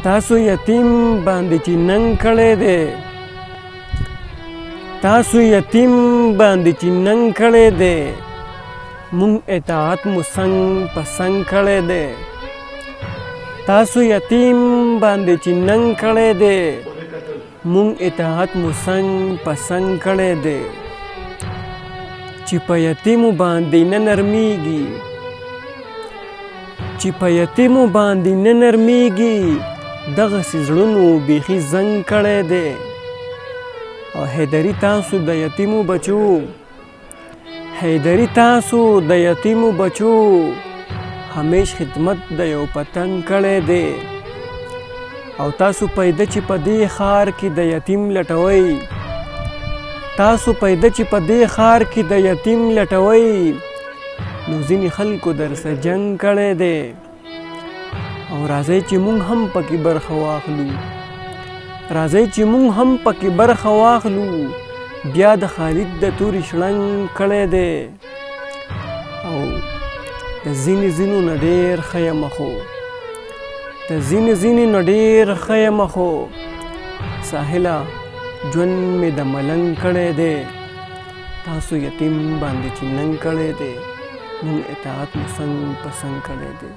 تاسو یتیم باندې چې ننګ کړی دی تاسو یتیم باندې چې ننګ کړی دی مونږ اطاعت مو څنګ په څنګ کړی دی تاسو یتیم باندې چې ننګ کړی دی مونږ اطاعت مو څنګ په څنګ کړی دی چې په یتیمو باندې نه نرمیږي چې په یتیمو باندې نه نرمیږي دغسې زړونو بیخي زنګ کړی دی او حیدري تاسو د یتیمو بچو حیدري تاسو د یتیمو بچو همیش خدمت د یو پتنګ کړی دی او تاسو پیدا چې په دې ښار کې د یتیم لټوئ تاسو پیدا چې په دې ښار کې د یتیم لټوئ نو ځینې خلکو درسه جنګ کړی دی او راځئ چې موږ هم پکې برخه واخلو راځئ چې موږ هم پکې برخه واخلو بیا د خالد د تورې شړنګ کړی دی او د ځینې نه ډېر ښه یمه خو د ځینې نه ډېر ښه یمه خو ساحله ژوند مې د ملنګ کړی دی تاسو یتیم باندې چې ننګ کړی دی مونږ اطاعت مو څنګ په څنګ کړی دی